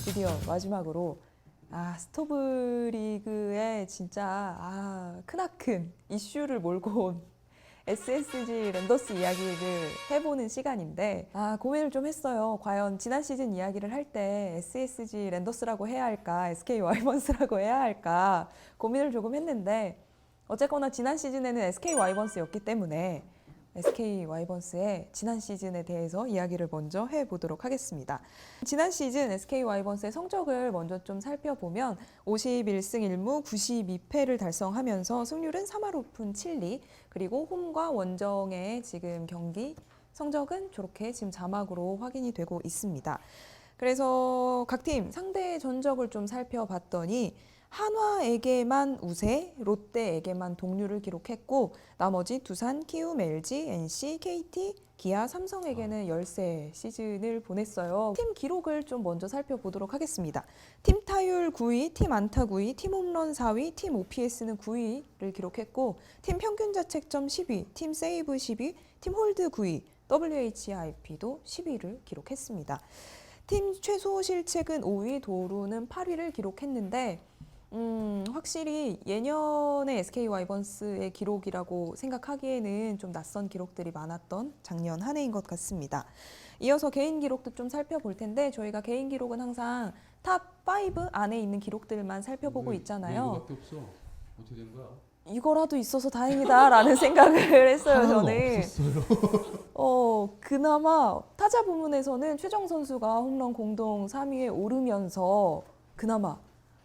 드디어 마지막으로 스토브리그에 진짜 크나큰 이슈를 몰고 온 SSG 랜더스 이야기를 해보는 시간인데 고민을 좀 했어요. 과연 지난 시즌 이야기를 할 때 SSG 랜더스라고 해야 할까 SK 와이번스라고 해야 할까 고민을 조금 했는데 어쨌거나 지난 시즌에는 SK 와이번스였기 때문에 SK 와이번스의 지난 시즌에 대해서 이야기를 먼저 해보도록 하겠습니다. 지난 시즌 SK 와이번스의 성적을 먼저 좀 살펴보면 51승 1무 92패를 달성하면서 승률은 3할 5푼 7리, 그리고 홈과 원정의 지금 경기 성적은 저렇게 지금 자막으로 확인이 되고 있습니다. 그래서 각 팀 상대 전적을 좀 살펴봤더니 한화에게만 우세, 롯데에게만 동률을 기록했고 나머지 두산, 키움, LG, NC, KT, 기아, 삼성에게는 열세 시즌을 보냈어요. 팀 기록을 좀 먼저 살펴보도록 하겠습니다. 팀 타율 9위, 팀 안타 9위, 팀 홈런 4위, 팀 OPS는 9위를 기록했고 팀 평균 자책점 10위, 팀 세이브 10위, 팀 홀드 9위, WHIP도 10위를 기록했습니다. 팀 최소 실책은 5위, 도루는 8위를 기록했는데 확실히 예년의 SK 와이번스의 기록이라고 생각하기에는 좀 낯선 기록들이 많았던 작년 한 해인 것 같습니다. 이어서 개인 기록도 좀 살펴볼 텐데 저희가 개인 기록은 항상 탑5 안에 있는 기록들만 살펴보고 있잖아요. 이거밖에 없어. 어떻게 된 거야? 이거라도 있어서 다행이다라는 생각을 했어요. 저는. 없었어요. 그나마 타자 부문에서는 최정 선수가 홈런 공동 3위에 오르면서 그나마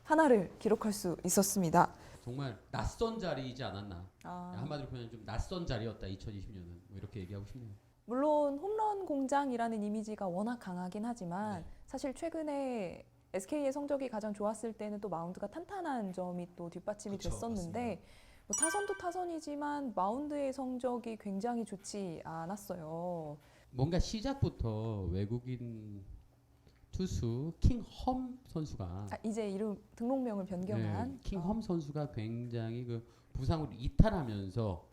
하나를 기록할 수 있었습니다. 정말 낯선 자리이지 않았나. 한마디로 표현하면 좀 낯선 자리였다. 2020년은 뭐 이렇게 얘기하고 싶네요. 물론 홈런 공장이라는 이미지가 워낙 강하긴 하지만 사실 최근에 SK의 성적이 가장 좋았을 때는 또 마운드가 탄탄한 점이 또 뒷받침이 됐었는데 뭐 타선도 타선이지만 마운드의 성적이 굉장히 좋지 않았어요. 뭔가 시작부터 외국인 투수 킹험 선수가 이제 이름 등록명을 변경한 킹험 선수가 굉장히 그 부상으로 이탈하면서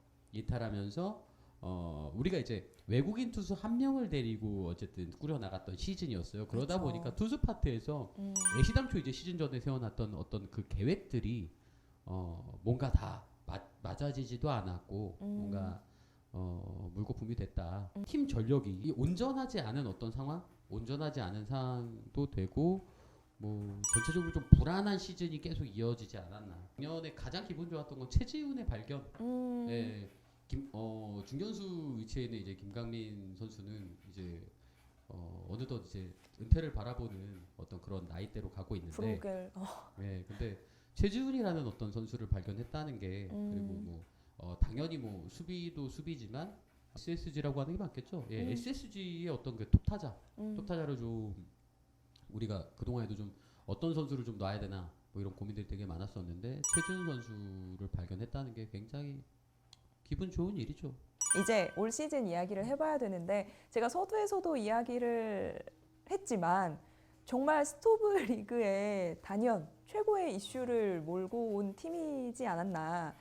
우리가 이제 외국인 투수 한 명을 데리고 어쨌든 꾸려 나갔던 시즌이었어요. 그러다 그쵸. 보니까 투수 파트에서 애시당초 이제 시즌 전에 세워놨던 어떤 그 계획들이 뭔가 다 맞아지지도 않았고 뭔가 물거품이 됐다. 팀 전력이 온전하지 않은 어떤 상황, 온전하지 않은 상황도 되고 뭐 전체적으로 좀 불안한 시즌이 계속 이어지지 않았나. 작년에 가장 기분 좋았던 건 최지훈의 발견. 예, 중견수 위치에 있는 이제 김강민 선수는 이제 어느덧 이제 은퇴를 바라보는 어떤 그런 나이대로 가고 있는데. 브로겔. 예, 근데 최지훈이라는 어떤 선수를 발견했다는 게 그리고 뭐 당연히 뭐 수비도 수비지만 SSG라고 하는 게 맞겠죠. 예, SSG의 어떤 그 톱타자를 좀 우리가 그동안에도 좀 어떤 선수를 좀 놔야 되나 뭐 이런 고민들이 되게 많았었는데 최지훈 선수를 발견했다는 게 굉장히 기분 좋은 일이죠. 이제 올 시즌 이야기를 해봐야 되는데 제가 서두에서도 이야기를 했지만 정말 스토브 리그의 단연 최고의 이슈를 몰고 온 팀이지 않았나.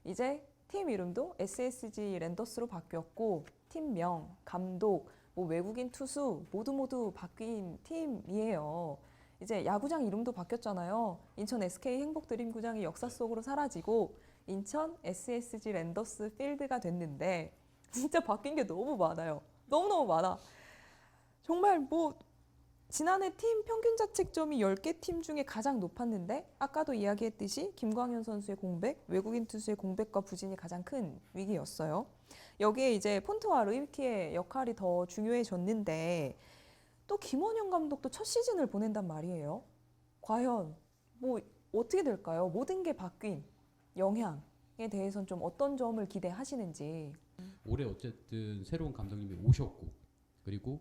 이제 팀 이름도 SSG 랜더스로 바뀌었고 팀명, 감독, 뭐 외국인 투수 모두 바뀐 팀이에요. 이제 야구장 이름도 바뀌었잖아요. 인천 SK 행복드림구장이 역사 속으로 사라지고 인천 SSG 랜더스 필드가 됐는데 진짜 바뀐 게 너무 많아요. 너무너무 많아. 정말 뭐 지난해 팀 평균 자책점이 10개 팀 중에 가장 높았는데 아까도 이야기했듯이 김광현 선수의 공백, 외국인 투수의 공백과 부진이 가장 큰 위기였어요. 여기에 이제 폰트와 루이키의 역할이 더 중요해졌는데 또 김원영 감독도 첫 시즌을 보낸단 말이에요. 과연 뭐 어떻게 될까요? 모든 게 바뀐 영향에 대해서는 좀 어떤 점을 기대하시는지. 올해 어쨌든 새로운 감독님이 오셨고 그리고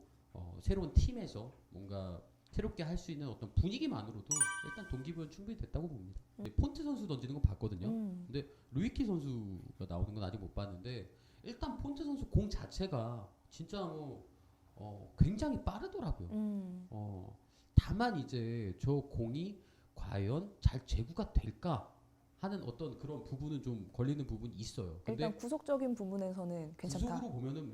새로운 팀에서 뭔가 새롭게 할 수 있는 어떤 분위기만으로도 일단 동기부여는 충분히 됐다고 봅니다. 폰트 선수 던지는 거 봤거든요. 근데 루이키 선수가 나오는 건 아직 못 봤는데 일단 폰트 선수 공 자체가 진짜 뭐 굉장히 빠르더라고요. 다만 이제 저 공이 과연 잘 제구가 될까? 하는 어떤 그런 부분은 좀 걸리는 부분이 있어요. 근데 일단 구속적인 부분에서는 괜찮다. 구속으로 보면은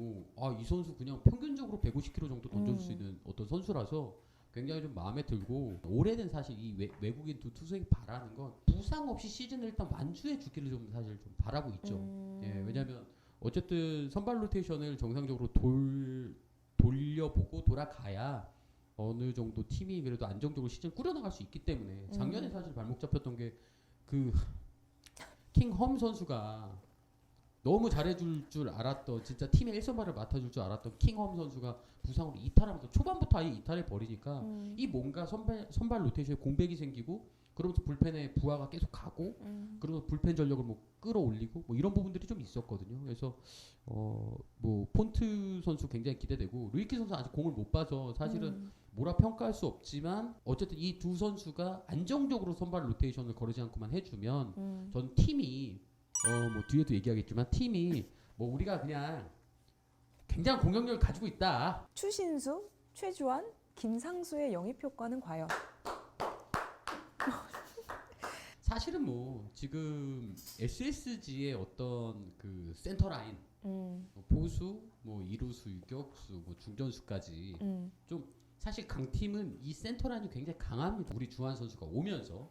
이 선수 그냥 평균적으로 150km 정도 던져줄 수 있는 어떤 선수라서 굉장히 좀 마음에 들고, 올해는 사실 이 외국인 두 투수에게 바라는 건 부상 없이 시즌을 일단 완주해 주기를 좀 사실 좀 바라고 있죠. 예, 왜냐면 어쨌든 선발 로테이션을 정상적으로 돌려보고 돌아가야 어느 정도 팀이 그래도 안정적으로 시즌 꾸려나갈 수 있기 때문에, 작년에 사실 발목 잡혔던 게 그 킹홈 선수가 너무 잘해줄 줄 알았던, 진짜 팀의 1선발을 맡아줄 줄 알았던 킹홈 선수가 부상으로 이탈하면서 초반부터 아예 이탈해 버리니까 이 뭔가 선발 로테이션에 공백이 생기고, 그러면서 불펜에 부하가 계속 가고, 그러면서 불펜 전력을 뭐 끌어올리고 뭐 이런 부분들이 좀 있었거든요. 그래서 뭐 폰트 선수 굉장히 기대되고, 루이키 선수 아직 공을 못 봐서 사실은 뭐라 평가할 수 없지만, 어쨌든 이 두 선수가 안정적으로 선발 로테이션을 거르지 않고만 해주면 전 팀이 뭐 뒤에도 얘기하겠지만, 팀이 뭐 우리가 그냥 굉장한 공격력을 가지고 있다. 추신수, 최주환, 김상수의 영입 효과는 과연? 사실은 뭐 지금 SSG의 어떤 그 센터 라인, 뭐 보수, 뭐 이루수, 유격수, 뭐 중전수까지 좀 사실 강팀은 이 센터 라인이 굉장히 강합니다. 우리 주한 선수가 오면서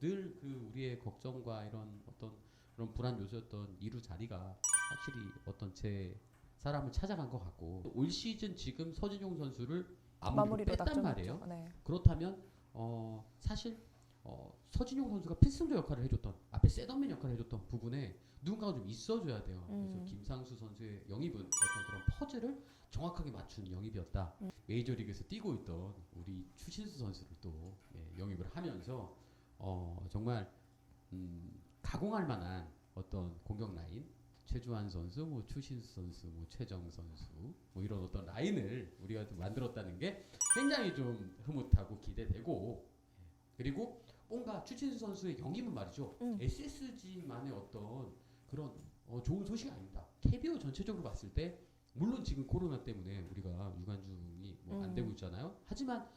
늘 우리의 걱정과 이런 어떤 그런 불안 요소였던 이루 자리가 확실히 어떤 제 사람을 찾아간 것 같고, 올 시즌 지금 서진용 선수를 마무리로 뺐단 말이에요. 네. 그렇다면 사실 서진용 선수가 필승조 역할을 해줬던, 앞에 셋업맨 역할을 해줬던 부분에 누군가가 좀 있어줘야 돼요. 그래서 김상수 선수의 영입은 어떤 그런 퍼즐을 정확하게 맞춘 영입이었다. 메이저리그에서 뛰고 있던 우리 추신수 선수를 또 영입을 하면서 정말 가공할 만한 어떤 공격 라인, 최주환 선수, 뭐 추신수 선수, 뭐 최정 선수, 뭐 이런 어떤 라인을 우리가 좀 만들었다는 게 굉장히 좀 흐뭇하고 기대되고, 그리고 뭔가 추신수 선수의 영입은 말이죠, SSG만의 어떤 그런 좋은 소식이 아닙니다. KBO 전체적으로 봤을 때, 물론 지금 코로나 때문에 우리가 유관중이 뭐 안 되고 있잖아요. 하지만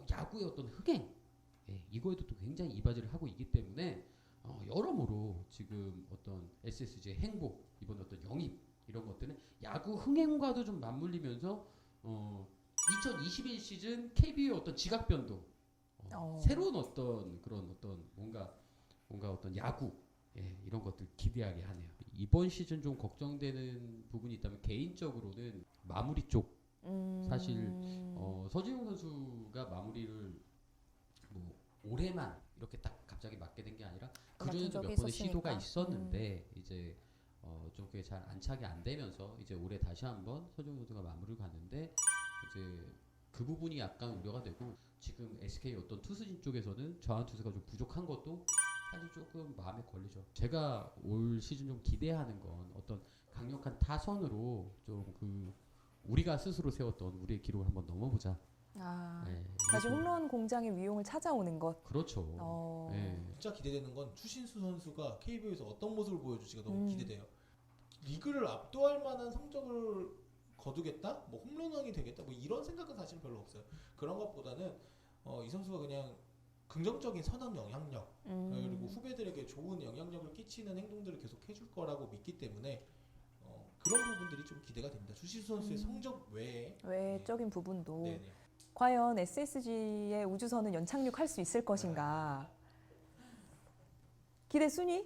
야구의 어떤 흥행, 이거에도 또 굉장히 이바지를 하고 있기 때문에 여러모로 지금 어떤 SSG의 행보, 이번 어떤 영입, 이런 것들은 야구 흥행과도 좀 맞물리면서 2021 시즌 KBO의 어떤 지각 변동, 새로운 어떤 그런 어떤 뭔가 어떤 야구, 이런 것들 기대하게 하네요. 이번 시즌 좀 걱정되는 부분이 있다면, 개인적으로는 마무리 쪽. 사실 서진용 선수가 마리를 뭐 올해만 이렇게 딱 갑자기 맡게 된 게 아니라 그전에도 몇 번의 시도가 있었는데 이제 좀 그게 잘 안착이 안 되면서 이제 올해 다시 한번 서진용 선수가 마무리를 갔는데, 이제 그 부분이 약간 우려가 되고, 지금 SK 어떤 투수진 쪽에서는 좌완 투수가 좀 부족한 것도 사실 조금 마음에 걸리죠. 제가 올 시즌 좀 기대하는 건 어떤 강력한 타선으로 좀 우리가 스스로 세웠던 우리의 기록을 한번 넘어보자. 다시 홈런 공장의 위용을 찾아오는 것. 그렇죠. 진짜 기대되는 건 추신수 선수가 KBO에서 어떤 모습을 보여줄지가 너무 기대돼요. 리그를 압도할 만한 성적을 거두겠다? 뭐 홈런왕이 되겠다? 뭐 이런 생각은 사실 별로 없어요. 그런 것보다는 이 선수가 그냥 긍정적인 선한 영향력, 그리고 후배들에게 좋은 영향력을 끼치는 행동들을 계속 해줄 거라고 믿기 때문에 그런 부분들이 좀 기대가 됩니다. 추신수 선수의 성적 외적인 부분도. 네네. 과연 SSG의 우주선은 연착륙할 수 있을 것인가. 기대 순위?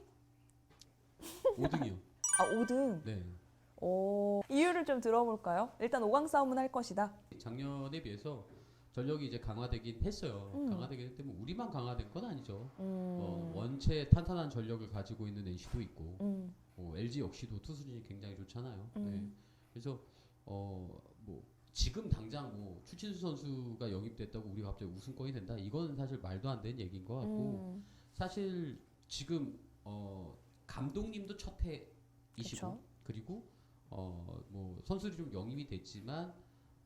5등이요. 5등. 네. 이유를 좀 들어볼까요? 일단 5강 싸움은 할 것이다. 작년에 비해서 전력이 이제 강화되긴 했어요. 강화되긴 했는데 뭐 우리만 강화된 건 아니죠. 원체 탄탄한 전력을 가지고 있는 NC도 있고, LG 역시도 투수진이 굉장히 좋잖아요. 그래서 뭐 지금 당장 뭐 추신수 선수가 영입됐다고 우리가 갑자기 우승권이 된다, 이건 사실 말도 안 되는 얘기인 것 같고, 사실 지금 감독님도 첫 해이시고, 그쵸. 그리고 뭐 선수들이 좀 영입이 됐지만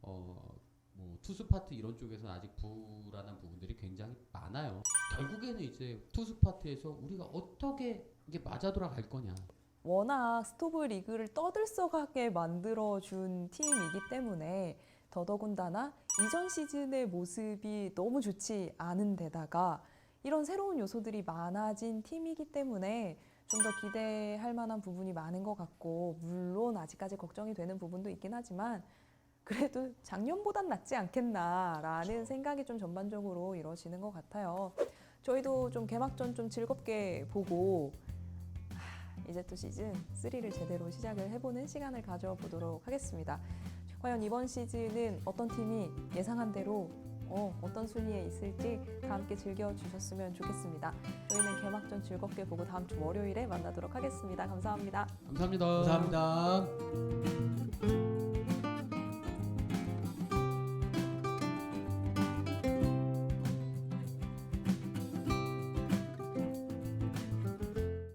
뭐 투수 파트 이런 쪽에서는 아직 불안한 부분들이 굉장히 많아요. 결국에는 이제 투수 파트에서 우리가 어떻게 이게 맞아 돌아갈 거냐. 워낙 스토브 리그를 떠들썩하게 만들어준 팀이기 때문에, 더더군다나 이전 시즌의 모습이 너무 좋지 않은 데다가 이런 새로운 요소들이 많아진 팀이기 때문에 좀 더 기대할 만한 부분이 많은 것 같고, 물론 아직까지 걱정이 되는 부분도 있긴 하지만 그래도 작년보단 낫지 않겠나라는 생각이 좀 전반적으로 이루어지는 것 같아요. 저희도 좀 개막전 좀 즐겁게 보고 이제 또 시즌 3를 제대로 시작을 해보는 시간을 가져보도록 하겠습니다. 과연 이번 시즌은 어떤 팀이 예상한 대로 어떤 순위에 있을지 다 함께 즐겨주셨으면 좋겠습니다. 저희는 개막전 즐겁게 보고 다음 주 월요일에 만나도록 하겠습니다. 감사합니다. 감사합니다. 감사합니다.